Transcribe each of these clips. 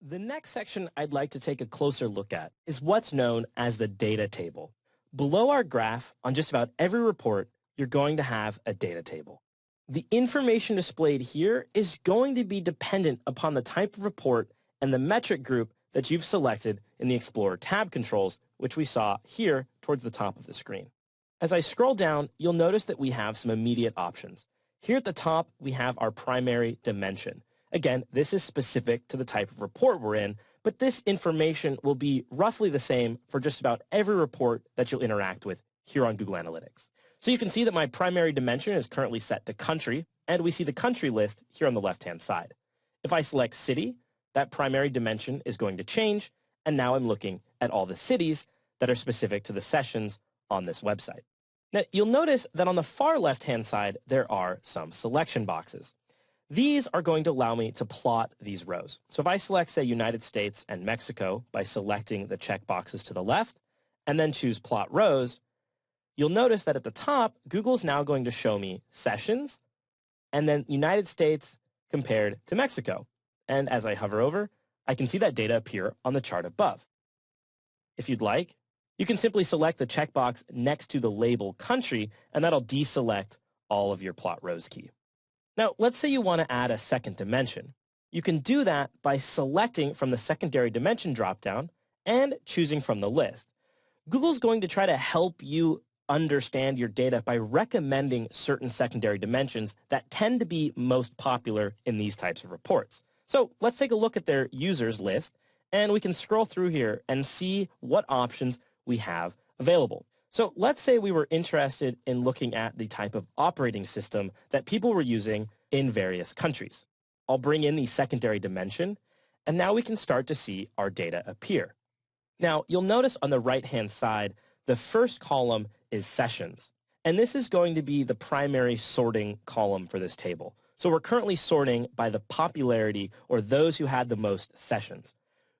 The next section I'd like to take a closer look at is what's known as the data table. Below our graph, on just about every report, you're going to have a data table. The information displayed here is going to be dependent upon the type of report and the metric group that you've selected in the Explorer tab controls, which we saw here towards the top of the screen. As I scroll down, you'll notice that we have some immediate options. Here at the top, we have our primary dimension. Again, this is specific to the type of report we're in, but this information will be roughly the same for just about every report that you'll interact with here on Google Analytics. So you can see that my primary dimension is currently set to country, and we see the country list here on the left-hand side. If I select city, that primary dimension is going to change, and now I'm looking at all the cities that are specific to the sessions on this website. Now, you'll notice that on the far left-hand side, there are some selection boxes. These are going to allow me to plot these rows. So if I select, say, United States and Mexico by selecting the checkboxes to the left, and then choose Plot Rows, you'll notice that at the top, Google's now going to show me sessions, and then United States compared to Mexico. And as I hover over, I can see that data appear on the chart above. If you'd like, you can simply select the checkbox next to the label country, and that'll deselect all of your Plot Rows key. Now, let's say you want to add a second dimension. You can do that by selecting from the secondary dimension dropdown and choosing from the list. Google's going to try to help you understand your data by recommending certain secondary dimensions that tend to be most popular in these types of reports. So let's take a look at their users list, and we can scroll through here and see what options we have available. So let's say we were interested in looking at the type of operating system that people were using in various countries. I'll bring in the secondary dimension, and now we can start to see our data appear. Now, you'll notice on the right-hand side, the first column is sessions, and this is going to be the primary sorting column for this table. So we're currently sorting by the popularity or those who had the most sessions.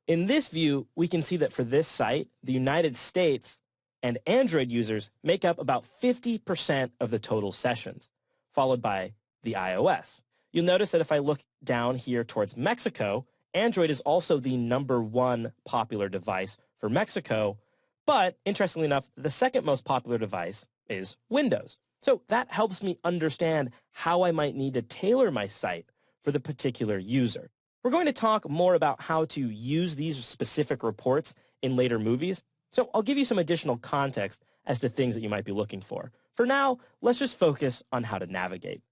In this view, we can see that for this site, the United States and Android users make up about 50% of the total sessions, followed by the iOS. You'll notice that if I look down here towards Mexico, Android is also the #1 popular device for Mexico, but interestingly enough, the second most popular device is Windows. So that helps me understand how I might need to tailor my site for the particular user. We're going to talk more about how to use these specific reports in later movies, so I'll give you some additional context as to things that you might be looking for. For now, let's just focus on how to navigate.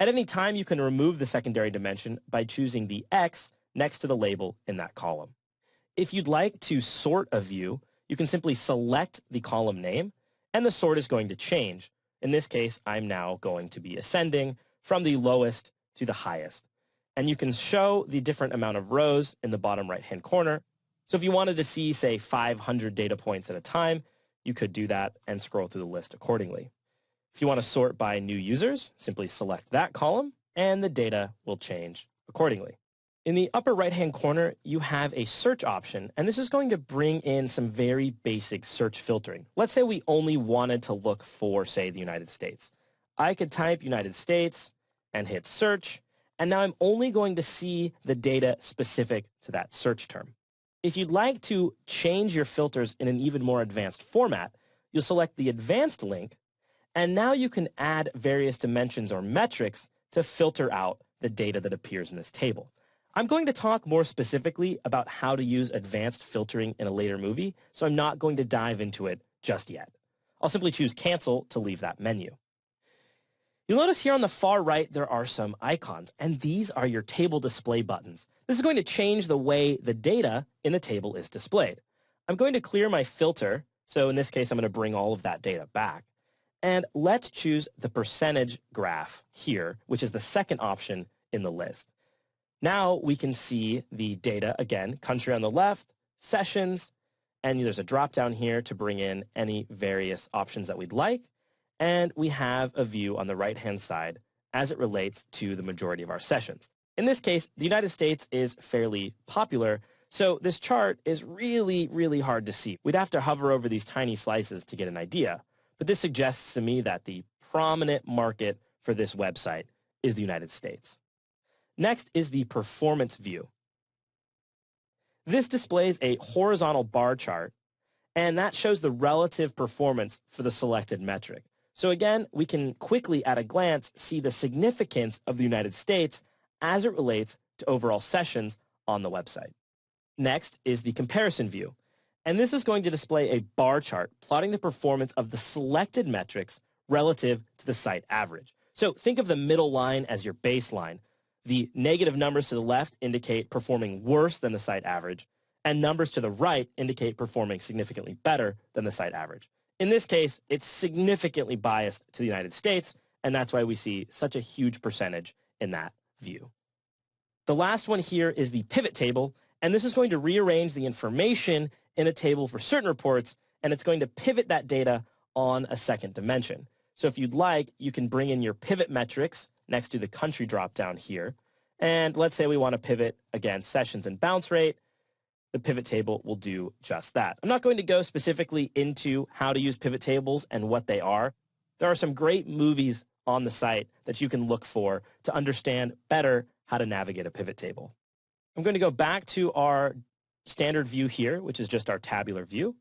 At any time, you can remove the secondary dimension by choosing the X next to the label in that column. If you'd like to sort a view, you can simply select the column name, and the sort is going to change. In this case, I'm now going to be ascending from the lowest to the highest. And you can show the different amount of rows in the bottom right-hand corner. So if you wanted to see, say, 500 data points at a time, you could do that and scroll through the list accordingly. If you want to sort by new users, simply select that column, and the data will change accordingly. In the upper right-hand corner, you have a search option, and this is going to bring in some very basic search filtering. Let's say we only wanted to look for, say, the United States. I could type United States and hit search, and now I'm only going to see the data specific to that search term. If you'd like to change your filters in an even more advanced format, you'll select the advanced link, and now you can add various dimensions or metrics to filter out the data that appears in this table. I'm going to talk more specifically about how to use advanced filtering in a later movie, so I'm not going to dive into it just yet. I'll simply choose Cancel to leave that menu. You'll notice here on the far right there are some icons, and these are your table display buttons. This is going to change the way the data in the table is displayed. I'm going to clear my filter, so in this case I'm going to bring all of that data back. And let's choose the percentage graph here, which is the second option in the list. Now we can see the data again, country on the left, sessions, and there's a drop down here to bring in any various options that we'd like. And we have a view on the right-hand side as it relates to the majority of our sessions. In this case, the United States is fairly popular, so this chart is really, really hard to see. We'd have to hover over these tiny slices to get an idea, but this suggests to me that the prominent market for this website is the United States. Next is the performance view. This displays a horizontal bar chart, and that shows the relative performance for the selected metric. So again, we can quickly at a glance see the significance of the United States as it relates to overall sessions on the website. Next is the comparison view, and this is going to display a bar chart plotting the performance of the selected metrics relative to the site average. So think of the middle line as your baseline. The negative numbers to the left indicate performing worse than the site average, and numbers to the right indicate performing significantly better than the site average. In this case, it's significantly biased to the United States, and that's why we see such a huge percentage in that view. The last one here is the pivot table, and this is going to rearrange the information in a table for certain reports, and it's going to pivot that data on a second dimension. So if you'd like, you can bring in your pivot metrics next to the country dropdown here. And let's say we want to pivot against sessions and bounce rate. The pivot table will do just that. I'm not going to go specifically into how to use pivot tables and what they are. There are some great movies on the site that you can look for to understand better how to navigate a pivot table. I'm going to go back to our standard view here, which is just our tabular view.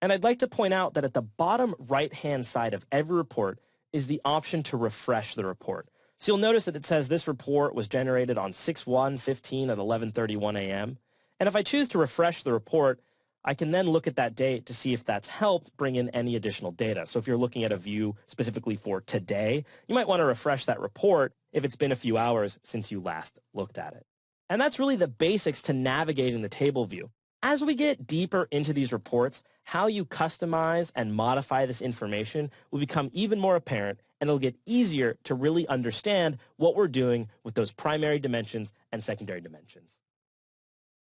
And I'd like to point out that at the bottom right-hand side of every report is the option to refresh the report. So you'll notice that it says this report was generated on 6/1/15 at 11:31 a.m. And if I choose to refresh the report, I can then look at that date to see if that's helped bring in any additional data. So if you're looking at a view specifically for today, you might want to refresh that report if it's been a few hours since you last looked at it. And that's really the basics to navigating the table view. As we get deeper into these reports, how you customize and modify this information will become even more apparent, and it'll get easier to really understand what we're doing with those primary dimensions and secondary dimensions.